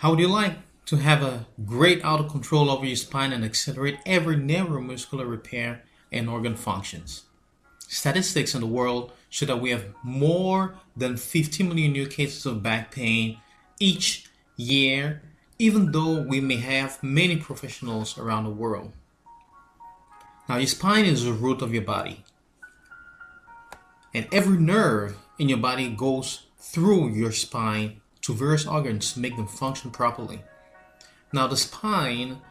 How would you like to have a great auto control over your spine and accelerate every neuromuscular repair and organ functions? Statistics in the world show that we have more than 50 million new cases of back pain each year, even though we may have many professionals around the world. Now, your spine is the root of your body, and every nerve in your body goes through your spine to various organs to make them function properly. Now, the spine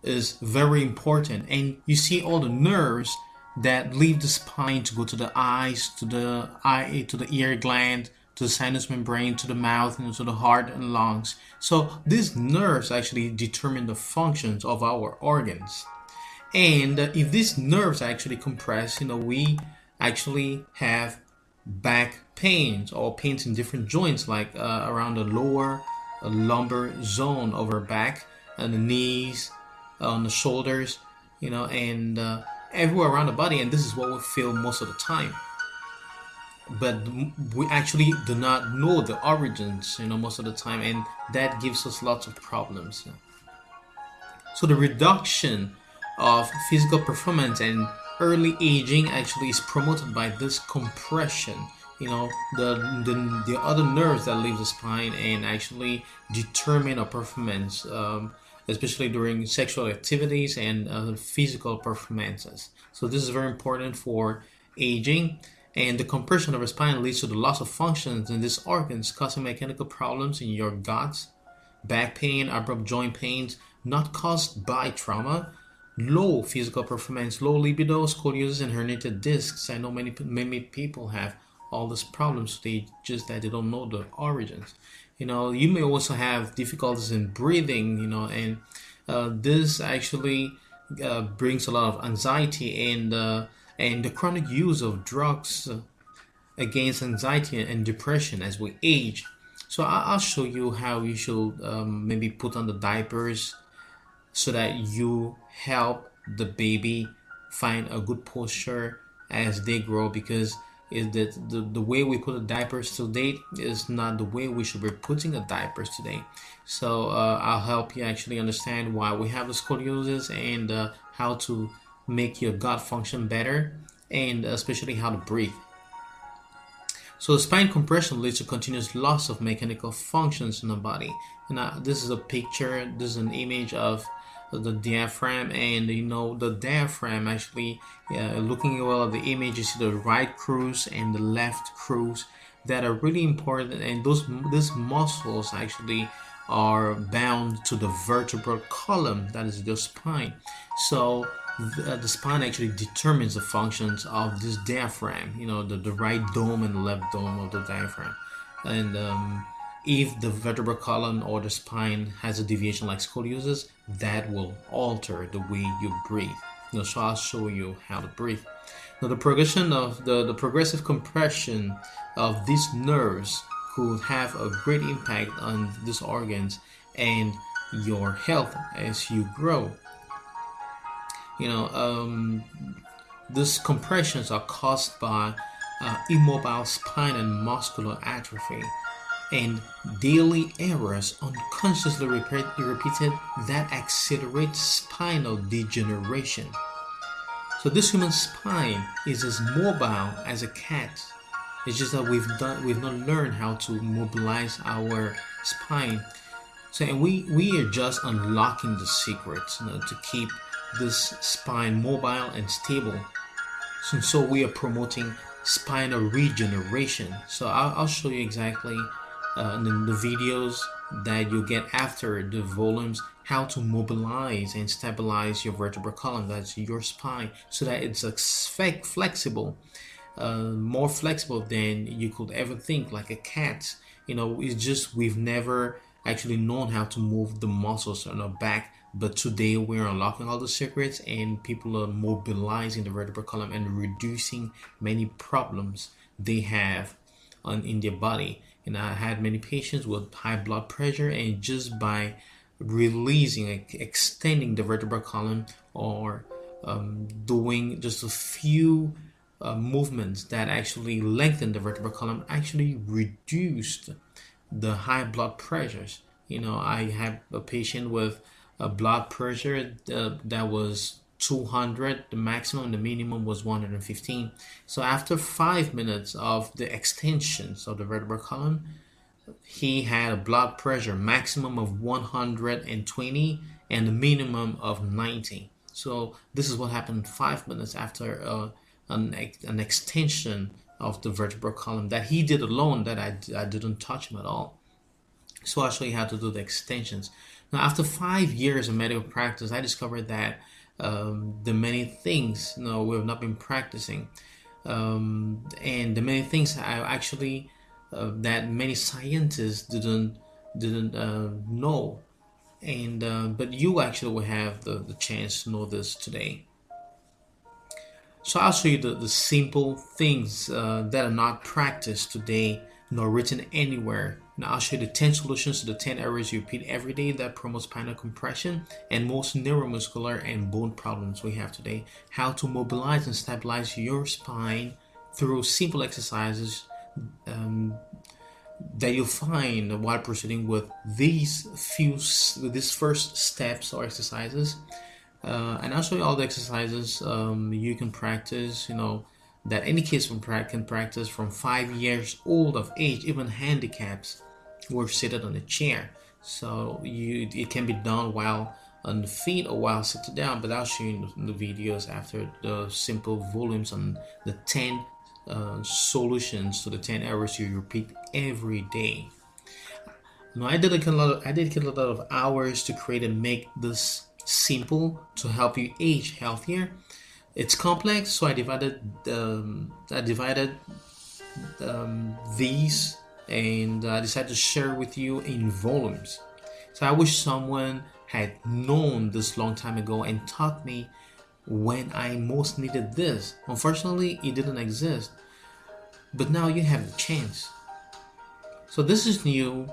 is very important, and you see all the nerves that leave the spine to go to the eyes, to the ear gland, to the sinus membrane, to the mouth, and to the heart and lungs. So these nerves actually determine the functions of our organs. And if these nerves are actually compressed, we actually have back pains or pains in different joints, like around the lower lumbar zone of our back, and the knees, on the shoulders, and everywhere around the body. And this is what we feel most of the time. But we actually do not know the origins, most of the time, and that gives us lots of problems. So the reduction of physical performance and early aging actually is promoted by this compression. The other nerves that leave the spine and actually determine our performance, especially during sexual activities and physical performances. So this is very important for aging. And the compression of the spine leads to the loss of functions in these organs, causing mechanical problems in your guts, back pain, abrupt joint pains, not caused by trauma, low physical performance, low libido, scoliosis, and herniated discs. I know many people have all these problems. They don't know the origins. You may also have difficulties in breathing, and this actually brings a lot of anxiety and the chronic use of drugs against anxiety and depression as we age. So I'll show you how you should maybe put on the diapers so that you help the baby find a good posture as they grow, because the way we put the diapers today is not the way we should be putting the diapers today. So I'll help you actually understand why we have the scoliosis and how to make your gut function better, and especially how to breathe. So spine compression leads to continuous loss of mechanical functions in the body. And this is a picture, this is an image of the diaphragm, and the diaphragm actually, looking well at the image, you see the right crus and the left crus that are really important, and these muscles actually are bound to the vertebral column, that is the spine. So the spine actually determines the functions of this diaphragm, the right dome and the left dome of the diaphragm. And if the vertebral column or the spine has a deviation like scoliosis, that will alter the way you breathe. So I'll show you how to breathe. Now, the progression of the progressive compression of these nerves could have a great impact on these organs and your health as you grow. These compressions are caused by immobile spine and muscular atrophy, and daily errors unconsciously repeated that accelerate spinal degeneration. So this human spine is as mobile as a cat. It's just that we've not learned how to mobilize our spine. So, and we are just unlocking the secrets, to keep this spine mobile and stable. So we are promoting spinal regeneration. So I'll show you exactly in the videos that you get after the volumes how to mobilize and stabilize your vertebral column, that's your spine, so that it's flexible, more flexible than you could ever think, like a cat. It's just we've never actually known how to move the muscles on our back, but today we're unlocking all the secrets, and people are mobilizing the vertebral column and reducing many problems they have in their body. And I had many patients with high blood pressure, and just by releasing, extending the vertebral column, or doing just a few movements that actually lengthen the vertebral column, actually reduced the high blood pressures. I have a patient with a blood pressure that was 200, the maximum, the minimum was 115. So after 5 minutes of the extensions of the vertebral column, he had a blood pressure maximum of 120 and a minimum of 90. So this is what happened 5 minutes after an extension of the vertebral column that he did alone, that I didn't touch him at all. So I show you how to do the extensions. Now, after 5 years of medical practice, I discovered that the many things we have not been practicing, and the many things I actually that many scientists didn't know, and but you actually will have the chance to know this today. So I'll show you the simple things that are not practiced today nor written anywhere. Now I'll show you the 10 solutions to the 10 errors you repeat every day that promote spinal compression and most neuromuscular and bone problems we have today. How to mobilize and stabilize your spine through simple exercises that you'll find while proceeding with these first steps or exercises. And I'll show you all the exercises you can practice, that any kids can practice from 5 years old of age, even handicaps who are seated on a chair. So it can be done while on the feet or while sitting down, but I'll show you in the videos after the simple volumes on the 10 solutions to the 10 errors you repeat every day. Now I dedicated a lot of hours to create and make this simple to help you age healthier. It's complex, so I divided these, and I decided to share with you in volumes. So I wish someone had known this long time ago and taught me when I most needed this. Unfortunately, it didn't exist, but now you have the chance. So this is new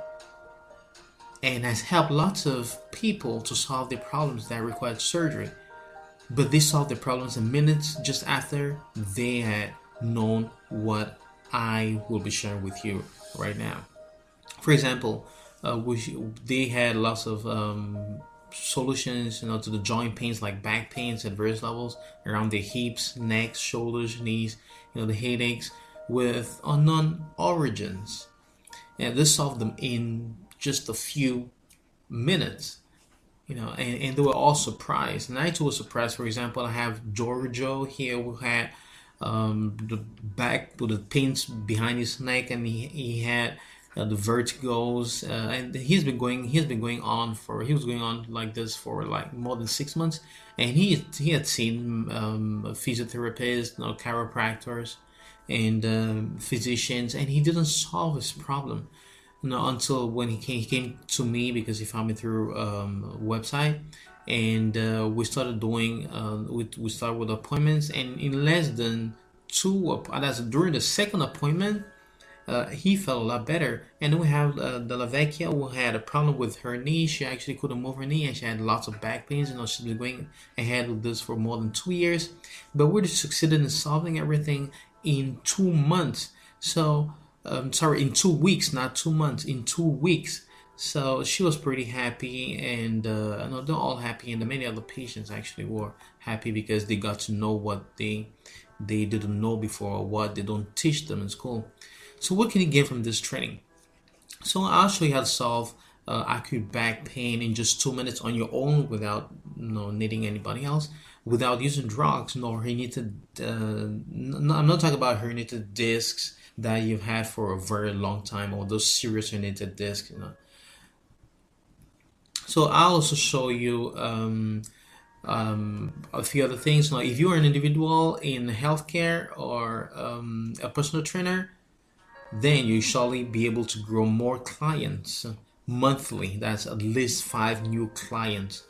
and has helped lots of people to solve their problems that required surgery. But they solved their problems in minutes just after they had known what I will be sharing with you right now. For example, they had lots of solutions, to the joint pains like back pains at various levels around their hips, necks, shoulders, knees, the headaches with unknown origins. And this solved them in just a few minutes. And they were all surprised, and I too was surprised. For example, I have Giorgio here who had the back with the pains behind his neck, and he had the vertigos, and he was going on like this for like more than 6 months, and he had seen physiotherapists, chiropractors, and physicians, and he didn't solve his problem. Until when he came to me, because he found me through a website, and we started doing we started with appointments, and in less than during the second appointment, he felt a lot better. And then we have the Vecchia, who had a problem with her knee. She actually couldn't move her knee, and she had lots of back pains. She's been going ahead with this for more than 2 years, but we just succeeded in solving everything in 2 months. So in 2 weeks, not 2 months, in 2 weeks. So she was pretty happy, and they're all happy, and the many other patients actually were happy because they got to know what they didn't know before, or what they don't teach them in school. So what can you get from this training? So I'll show you how to solve acute back pain in just 2 minutes on your own without needing anybody else, without using drugs, nor herniated. I'm not talking about herniated discs that you've had for a very long time, or those serious herniated discs. So I'll also show you a few other things. Now, if you're an individual in healthcare or a personal trainer, then you surely be able to grow more clients monthly. That's at least 5 new clients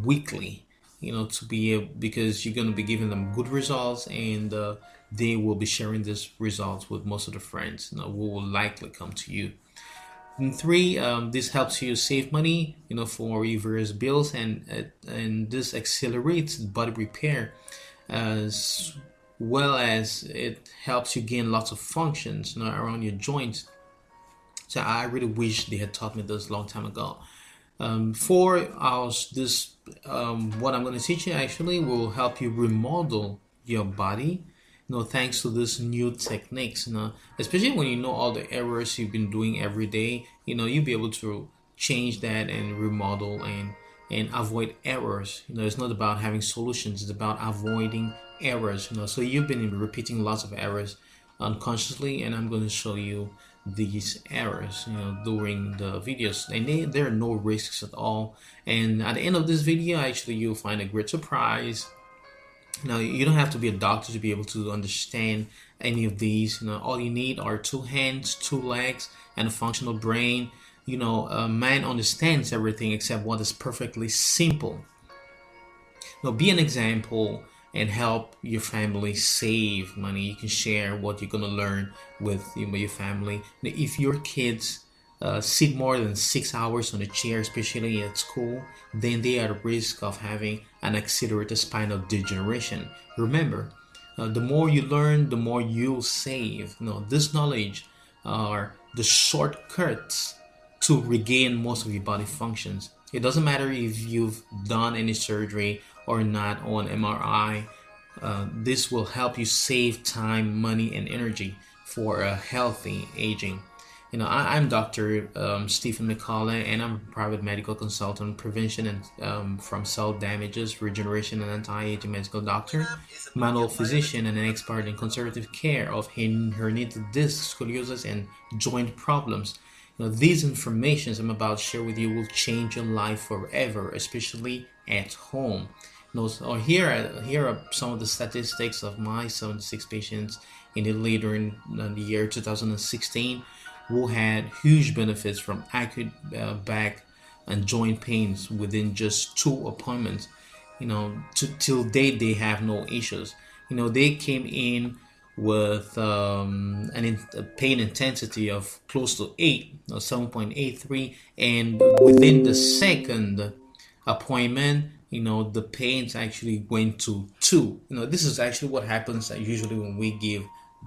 weekly. Because you're going to be giving them good results, and they will be sharing these results with most of the friends who will likely come to you. And 3, this helps you save money, for your various bills, and this accelerates body repair, as well as it helps you gain lots of functions around your joints. So I really wish they had taught me this a long time ago. For us, this what I'm going to teach you actually will help you remodel your body. Thanks to this new techniques. Especially when you know all the errors you've been doing every day. You'll be able to change that and remodel and avoid errors. It's not about having solutions; it's about avoiding errors. So you've been repeating lots of errors unconsciously, and I'm going to show you these errors during the videos, and there are no risks at all. And at the end of this video, actually, you'll find a great surprise. You don't have to be a doctor to be able to understand any of these. All you need are 2 hands, 2 legs, and a functional brain. Man understands everything except what is perfectly simple. Be an example and help your family save money. You can share what you're going to learn with your family. If your kids sit more than 6 hours on a chair, especially at school, then they are at risk of having an accelerated spinal degeneration. Remember, the more you learn, the more you'll save. This knowledge are the shortcuts to regain most of your body functions. It doesn't matter if you've done any surgery or not on MRI. This will help you save time, money, and energy for a healthy aging. I'm Dr. Stephen McCullough, and I'm a private medical consultant, prevention and from cell damages, regeneration, and anti-aging medical doctor, manual physician, and an expert in conservative care of herniated disc, scoliosis, and joint problems. These informations I'm about to share with you will change your life forever, especially at home. Here are some of the statistics of my 76 patients in Italy during the year 2016 who had huge benefits from acute back and joint pains within just 2 appointments. Till date they have no issues. They came in with a pain intensity of close to 8 or 7.83, and within the second appointment, the pains actually went to 2. This is actually what happens usually when we give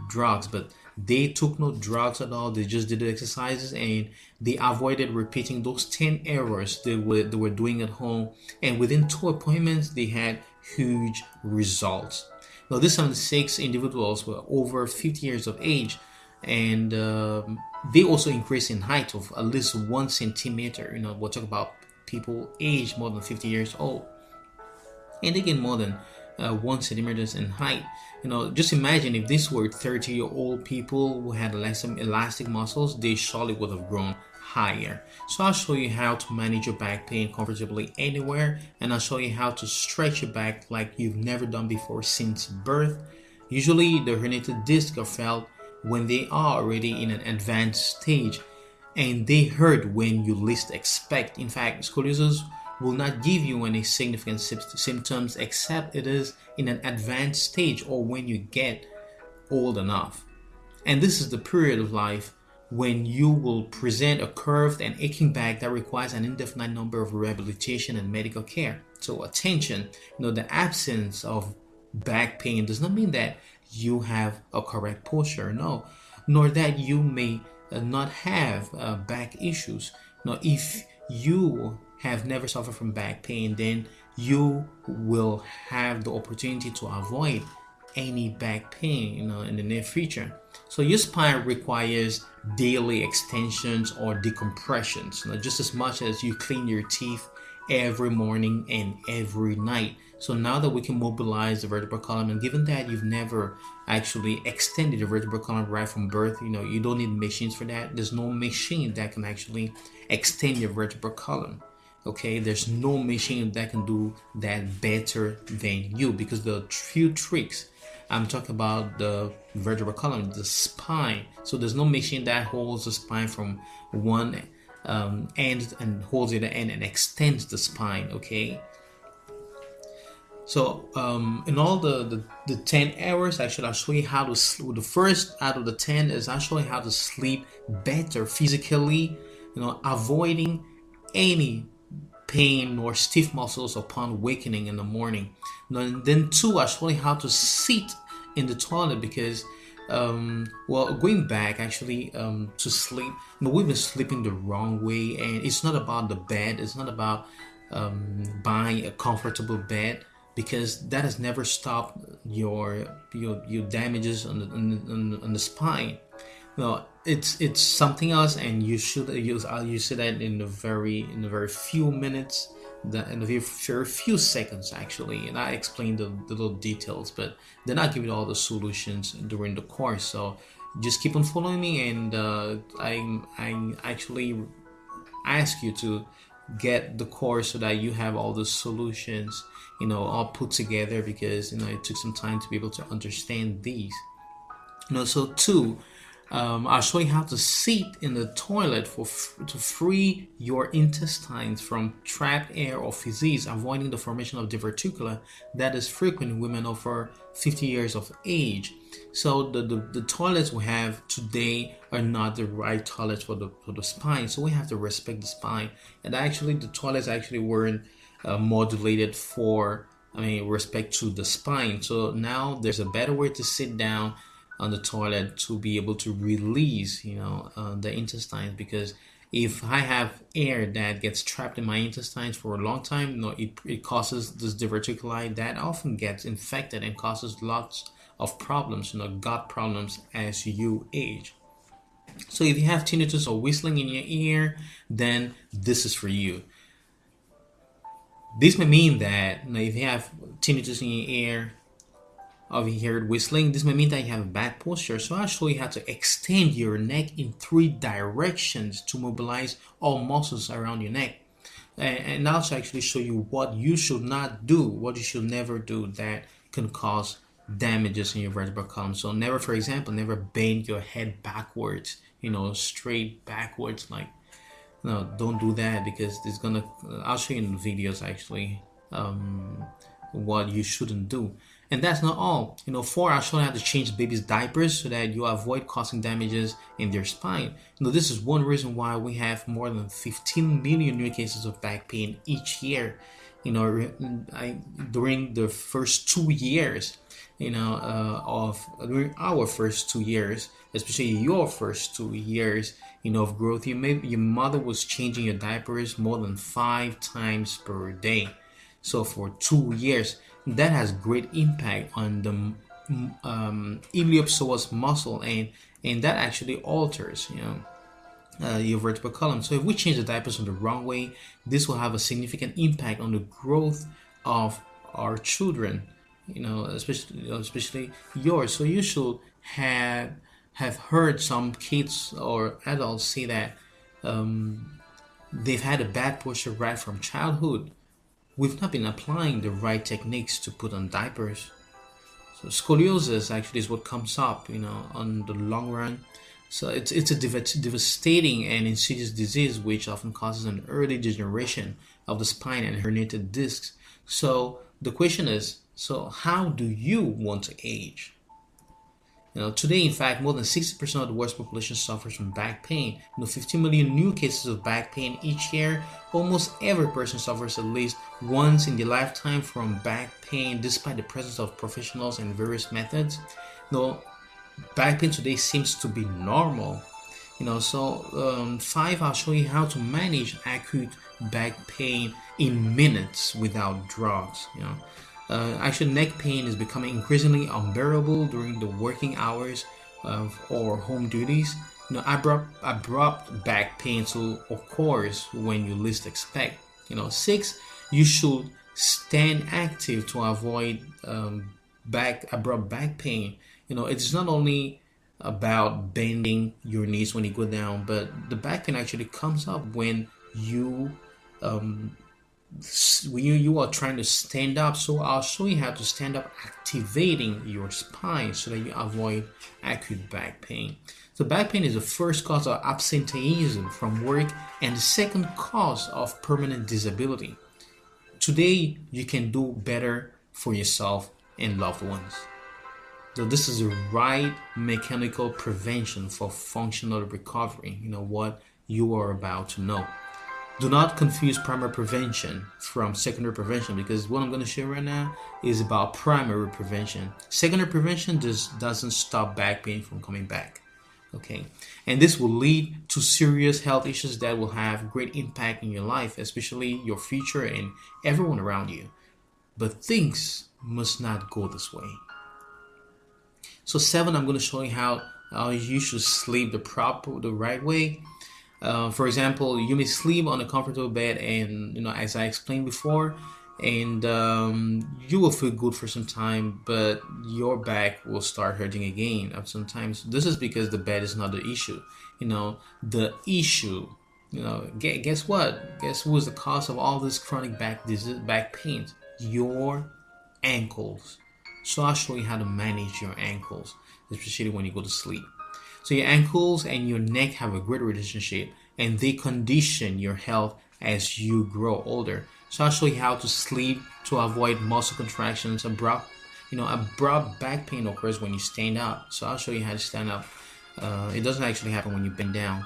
drugs, but they took no drugs at all. They just did the exercises, and they avoided repeating those 10 errors they were doing at home, and within 2 appointments they had huge results. Now, these 76 individuals were over 50 years of age, and they also increased in height of at least 1 centimeter. We'll talk about people aged more than 50 years old, and they gain more than 1 centimeter in height. Just imagine if these were 30-year-old people who had elastic muscles, they surely would have grown higher. So I'll show you how to manage your back pain comfortably anywhere, and I'll show you how to stretch your back like you've never done before since birth. Usually the herniated discs are felt when they are already in an advanced stage, and they hurt when you least expect. In fact, scoliosis will not give you any significant symptoms except it is in an advanced stage or when you get old enough. And this is the period of life when you will present a curved and aching back that requires an indefinite number of rehabilitation and medical care. So attention, the absence of back pain does not mean that you have a correct posture, no, nor that you may not have back issues. Now, if you have never suffered from back pain, then you will have the opportunity to avoid any back pain in the near future. So your spine requires daily extensions or decompressions, just as much as you clean your teeth every morning and every night. So now that we can mobilize the vertebral column, and given that you've never actually extended the vertebral column right from birth, you don't need machines for that. There's no machine that can actually extend your vertebral column. Okay, there's no machine that can do that better than you, because the few tricks I'm talking about the vertebral column, the spine. So there's no machine that holds the spine from one end and holds it at the end and extends the spine. Okay. So in all the 10 hours, actually, I'll show you how to sleep. The first out of the 10 is I'll show you how to sleep better physically, avoiding any pain or stiff muscles upon wakening in the morning. And then 2, I'll show you how to sit in the toilet, because Well, going back actually to sleep, we've been sleeping the wrong way, and it's not about the bed. It's not about buying a comfortable bed, because that has never stopped your damages on the spine. No, it's something else, and you should use. I'll use that in the very few minutes, in the very few seconds actually, and I explain the little details, but then I give you all the solutions during the course. So just keep on following me, and I actually ask you to get the course so that you have all the solutions, all put together, because it took some time to be able to understand these. So two, I'll show you how to sit in the toilet to free your intestines from trapped air or feces, avoiding the formation of diverticula that is frequent in women over 50 years of age. So the toilets we have today are not the right toilets for the spine. So we have to respect the spine. And actually, the toilets actually weren't modulated for, respect to the spine. So now there's a better way to sit down on the toilet to be able to release, the intestines, because if I have air that gets trapped in my intestines for a long time, it causes this diverticuli that often gets infected and causes lots of problems, gut problems as you age. So if you have tinnitus or whistling in your ear, then this is for you. This may mean that if you have tinnitus in your ear, of you heard whistling, this may mean that you have bad posture. So I'll show you how to extend your neck in 3 directions to mobilize all muscles around your neck. And also actually show you what you should not do, what you should never do that can cause damages in your vertebral column. So never, for example, never bend your head backwards, straight backwards. Like, no, don't do that, because it's gonna, I'll show you in the videos actually what you shouldn't do. And that's not all. 4, I'll show you how to change babies' diapers so that you avoid causing damages in their spine. This is one reason why we have more than 15 million new cases of back pain each year. During the first 2 years, during our first 2 years, especially your first 2 years, of growth, your mother was changing your diapers more than 5 times per day. So for 2 years, that has great impact on the iliopsoas muscle, and that actually alters, your vertebral column. So if we change the diapers in the wrong way, this will have a significant impact on the growth of our children, especially yours. So you should have heard some kids or adults say that they've had a bad posture right from childhood. We've not been applying the right techniques to put on diapers. So scoliosis actually is what comes up, on the long run. So it's a devastating and insidious disease which often causes an early degeneration of the spine and herniated discs. So the question is, so how do you want to age? Today, in fact, more than 60% of the world's population suffers from back pain. 15 million new cases of back pain each year. Almost every person suffers at least once in their lifetime from back pain, despite the presence of professionals and various methods. Back pain today seems to be normal. 5, I'll show you how to manage acute back pain in minutes without drugs. Actually, neck pain is becoming increasingly unbearable during the working hours or home duties. Abrupt back pain occurs when you least expect. 6, you should stand active to avoid abrupt back pain. It's not only about bending your knees when you go down, but the back pain actually comes up when you are trying to stand up. So I'll show you how to stand up, activating your spine so that you avoid acute back pain. So back pain is the first cause of absenteeism from work and the second cause of permanent disability. Today, you can do better for yourself and loved ones. So this is the right mechanical prevention for functional recovery, what you are about to know. Do not confuse primary prevention from secondary prevention, because what I'm going to show right now is about primary prevention. Secondary prevention just doesn't stop back pain from coming back. Okay, and this will lead to serious health issues that will have great impact in your life, especially your future and everyone around you. But things must not go this way. So 7, I'm going to show you how you should sleep the right way. For example, you may sleep on a comfortable bed, and as I explained before, and you will feel good for some time, but your back will start hurting again. Sometimes this is because the bed is not the issue. The issue. Guess what? Guess who is the cause of all this chronic back disease, back pain? Your ankles. So I'll show you how to manage your ankles, especially when you go to sleep. So your ankles and your neck have a great relationship, and they condition your health as you grow older. So I'll show you how to sleep to avoid muscle contractions. Abrupt back pain occurs when you stand up. So I'll show you how to stand up. It doesn't actually happen when you bend down.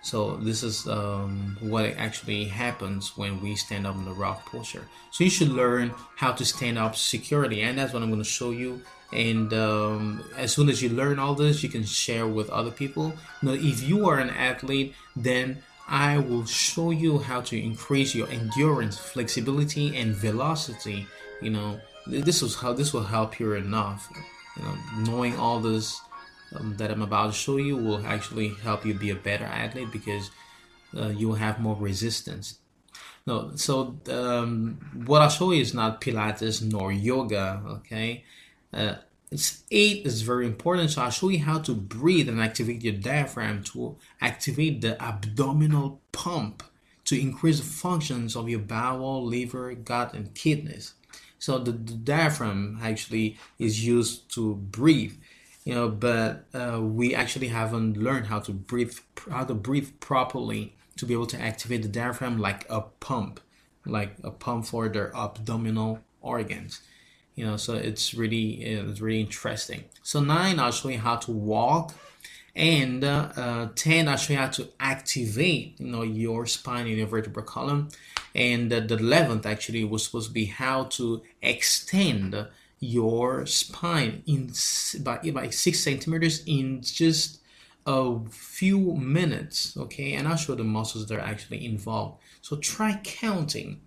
So this is what actually happens when we stand up in the rock posture. So you should learn how to stand up securely, and that's what I'm going to show you. And as soon as you learn all this, you can share with other people. If you are an athlete, then I will show you how to increase your endurance, flexibility, and velocity. This will help you enough. Knowing all this that I'm about to show you will actually help you be a better athlete, because you will have more resistance. What I'll show you is not Pilates nor yoga. Okay. 8 is very important. So I'll show you how to breathe and activate your diaphragm to activate the abdominal pump to increase the functions of your bowel, liver, gut, and kidneys. So the diaphragm actually is used to breathe, but we actually haven't learned how to breathe properly to be able to activate the diaphragm like a pump for their abdominal organs. So it's really interesting. So 9, I'll show you how to walk, and 10, I'll show you how to activate your spine and your vertebral column, and the 11th actually was supposed to be how to extend your spine by 6 centimeters in just a few minutes. Okay, and I'll show the muscles that are actually involved. So try counting.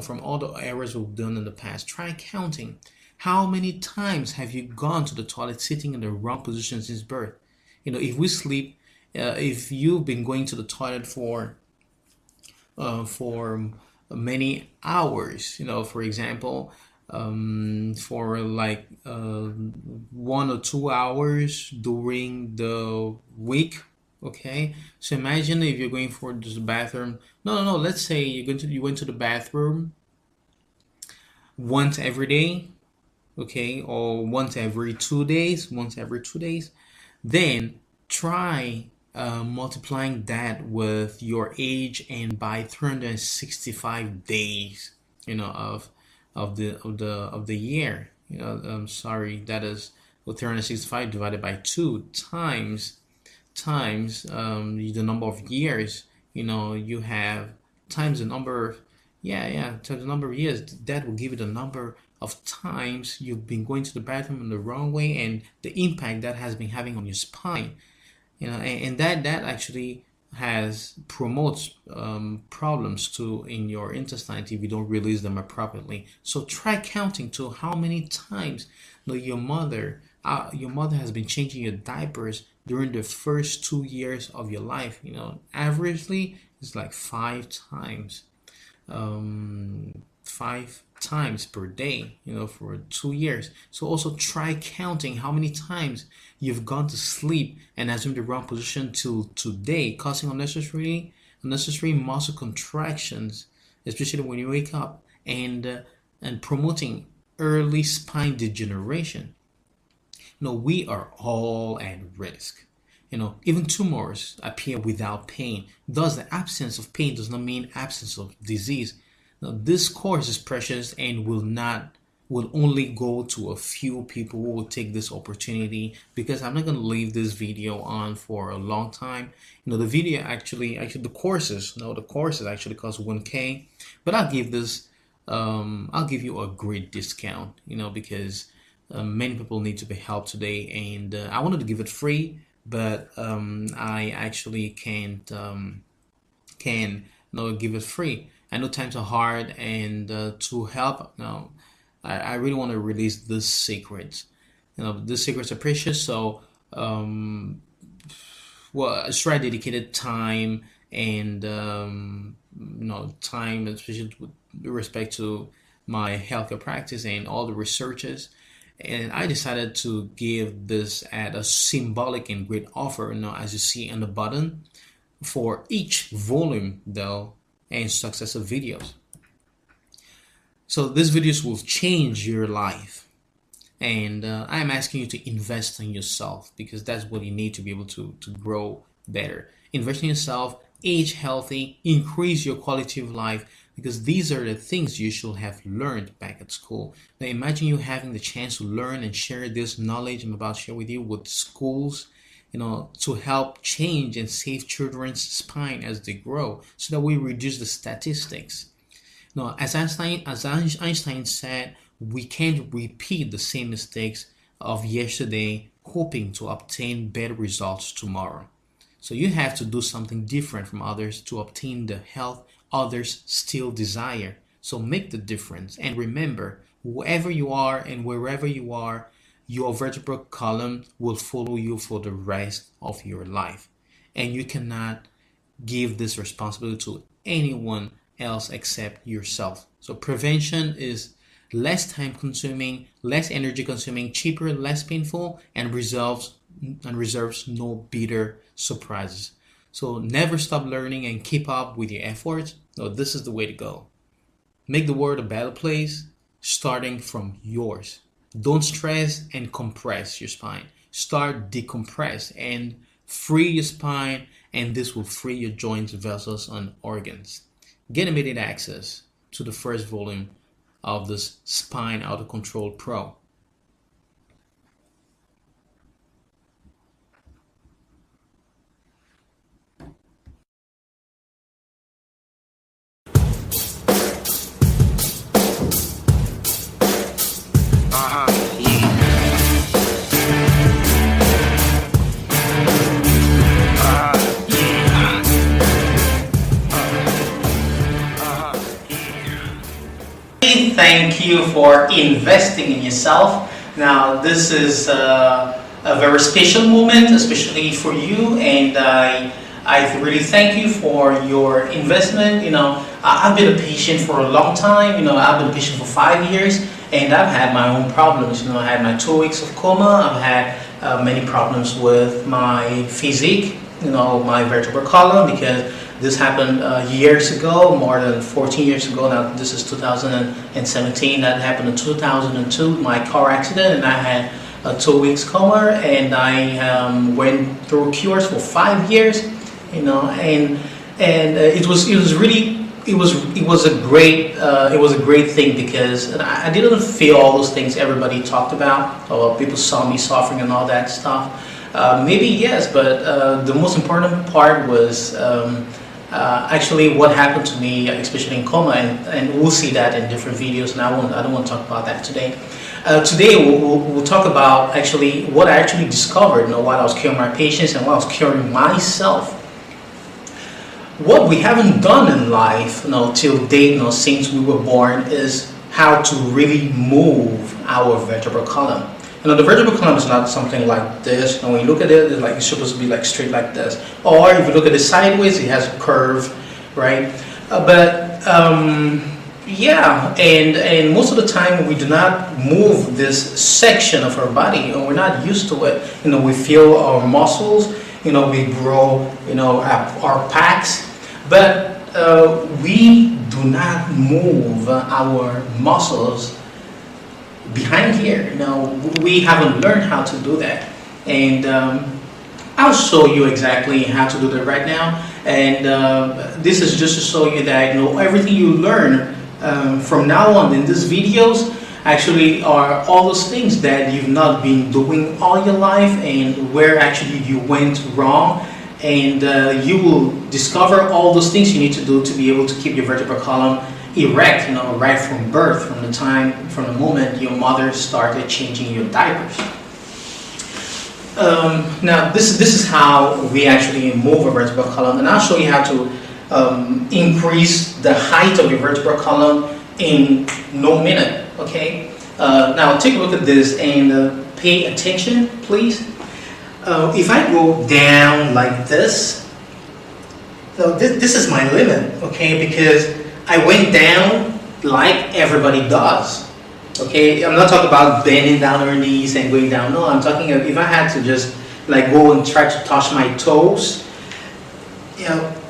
From all the errors we've done in the past, try counting. How many times have you gone to the toilet sitting in the wrong position since birth? If we sleep, if you've been going to the toilet for many hours, for example, for like 1 or 2 hours during the week. Okay, so imagine if you're going for the bathroom. No. Let's say you went to the bathroom once every day, okay, or once every 2 days. Then try multiplying that with your age, and by 365 days, of the year. I'm sorry, that is 365 divided by 2 times the number of years you have, times the number of times the number of years. That will give you the number of times you've been going to the bathroom in the wrong way, and the impact that has been having on your spine. And that actually promotes problems too in your intestines if you don't release them appropriately. So try counting to how many times your mother has been changing your diapers during the first 2 years of your life. Averagely it's like 5 times. 5 times per day, for 2 years. So also try counting how many times you've gone to sleep and assumed the wrong position till today, causing unnecessary muscle contractions, especially when you wake up, and promoting early spine degeneration. We are all at risk. Even tumors appear without pain. Thus, the absence of pain does not mean absence of disease. This course is precious and will will only go to a few people who will take this opportunity, because I'm not going to leave this video on for a long time. The video actually the courses, the courses actually cost 1K, but I'll give you a great discount, because many people need to be helped today, and I wanted to give it free, but I actually can give it free. I know times are hard, and to help now, I really want to release this secret. These secrets are precious, so well, it's try dedicated time, and time, especially with respect to my healthcare practice and all the researches. And I decided to give this at a symbolic and great offer, as you see on the button, for each volume though and successive videos. So these videos will change your life, and I'm asking you to invest in yourself, because that's what you need to be able to grow better. Invest in yourself, age healthy, increase your quality of life, because these are the things you should have learned back at school. Now imagine you having the chance to learn and share this knowledge I'm about to share with you with schools, to help change and save children's spine as they grow, so that we reduce the statistics. Now, as Einstein said, we can't repeat the same mistakes of yesterday hoping to obtain better results tomorrow. So you have to do something different from others to obtain the health others still desire. So make the difference, and remember, whoever you are and wherever you are, your vertebral column will follow you for the rest of your life, and you cannot give this responsibility to anyone else except yourself. So prevention is less time consuming, less energy consuming, cheaper, less painful, and reserves no bitter surprises. So never stop learning and keep up with your efforts. No, this is the way to go. Make the world a better place, starting from yours. Don't stress and compress your spine. Start decompress and free your spine, and this will free your joints, vessels, and organs. Get immediate access to the first volume of this Spine Out of Control Pro. Thank you for investing in yourself. Now, this is a very special moment, especially for you, and I really thank you for your investment. I've been a patient for a long time. I've been a patient for 5 years, and I've had my own problems. I had my 2 weeks of coma. I've had many problems with my physique, my vertebral column, because this happened years ago, more than 14 years ago. Now this is 2017. That happened in 2002, my car accident, and I had a 2 weeks coma, and I went through cures for 5 years, and it was a great thing, because I didn't feel all those things everybody talked about, or people saw me suffering and all that stuff. Maybe yes, but the most important part was actually what happened to me, especially in coma, and we'll see that in different videos, and I don't want to talk about that today. Today we'll talk about actually what I actually discovered while I was curing my patients and while I was curing myself. What we haven't done in life till date, since we were born, is how to really move our vertebral column. The vertebral column is not something like this. When you look at it, it's supposed to be like straight like this. Or if you look at it sideways, it has a curve, right? Yeah, and most of the time we do not move this section of our body, and we're not used to it. We feel our muscles, we grow, our packs, but we do not move our muscles behind here. We haven't learned how to do that, and I'll show you exactly how to do that right now. And this is just to show you that everything you learn from now on in these videos, actually are all those things that you've not been doing all your life and where actually you went wrong. And you will discover all those things you need to do to be able to keep your vertebral column erect, right from birth, from the moment your mother started changing your diapers. Now this is how we actually move a vertebral column, and I'll show you how to increase the height of your vertebral column in no minute. Okay. Now take a look at this and pay attention, please. If I go down like this, so this is my limit, okay, because I went down like everybody does, okay. I'm not talking about bending down our knees and going down. No, I'm talking about if I had to just like go and try to touch my toes,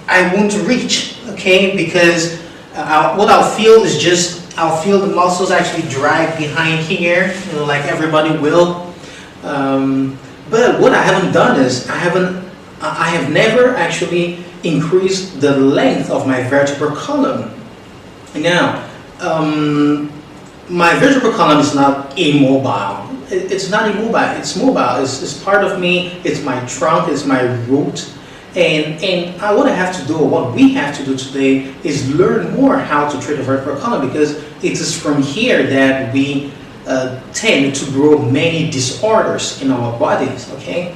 I won't reach, okay, because what I'll feel is just I'll feel the muscles actually drag behind here, like everybody will. But what I haven't done is I have never actually increased the length of my vertebral column. Now, my vertebral column is not immobile. It's not immobile. It's mobile. It's part of me. It's my trunk. It's my root. And what I have to do, or what we have to do today, is learn more how to treat the vertebral column, because it is from here that we tend to grow many disorders in our bodies. Okay,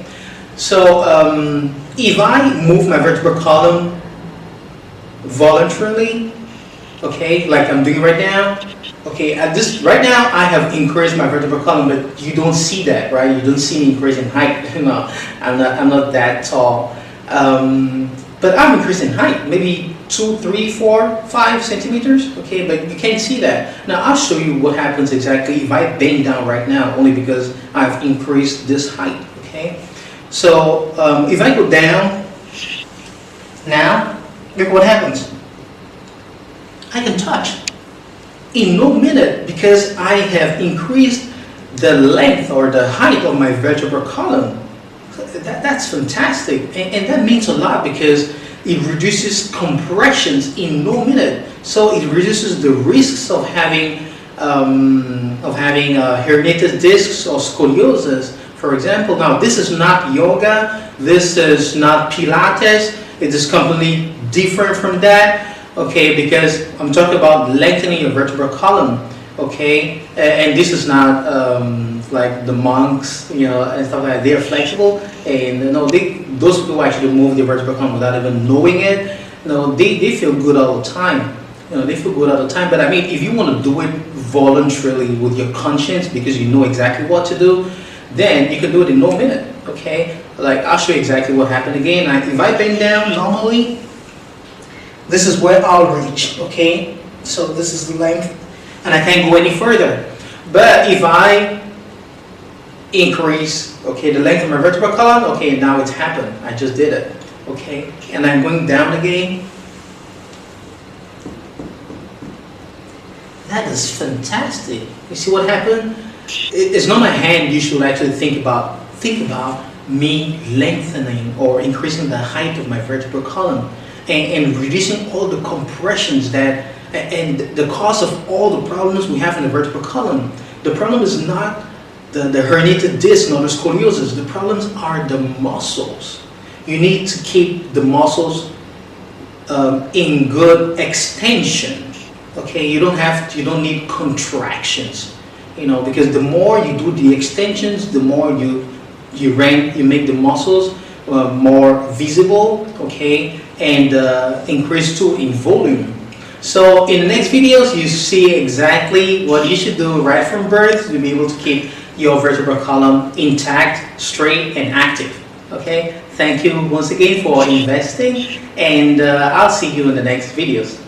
so if I move my vertebral column voluntarily, okay, like I'm doing right now, okay, right now I have increased my vertebral column, but you don't see that, right? You don't see me increase in height. No, I'm not that tall, but I'm increasing height, maybe 2, 3, 4, 5 centimeters, okay, but you can't see that. Now I'll show you what happens exactly if I bend down right now, only because I've increased this height, okay. So if I go down now, look what happens. I can touch in no minute because I have increased the length or the height of my vertebral column. That's fantastic, and that means a lot because it reduces compressions in no minute. So it reduces the risks of having herniated discs or scoliosis, for example. Now this is not yoga. This is not Pilates. It is completely different from that. Okay, because I'm talking about lengthening your vertebral column. Okay, and this is not like the monks, and stuff like that. They're flexible, and those people who actually move their vertebral column without even knowing it, they feel good all the time. They feel good all the time. But I mean, if you want to do it voluntarily with your conscience, because you know exactly what to do, then you can do it in no minute. Okay, like I'll show you exactly what happened again. If I bend down normally, this is where I'll reach. Okay, so this is the length, and I can't go any further. But if I increase, okay, the length of my vertebral column, okay, now it's happened. I just did it. Okay, and I'm going down again. That is fantastic. You see what happened? It's not my hand you should actually think about. Think about me lengthening or increasing the height of my vertebral column and reducing all the compressions and the cause of all the problems we have in the vertebral column. The problem is not the herniated disc nor the scoliosis. The problems are the muscles. You need to keep the muscles in good extension. Okay, you don't need contractions. Because the more you do the extensions, the more you make the muscles more visible. Okay, and increase too in volume. So in the next videos, you see exactly what you should do right from birth to be able to keep your vertebral column intact, straight, and active. Okay, thank you once again for investing, and I'll see you in the next videos.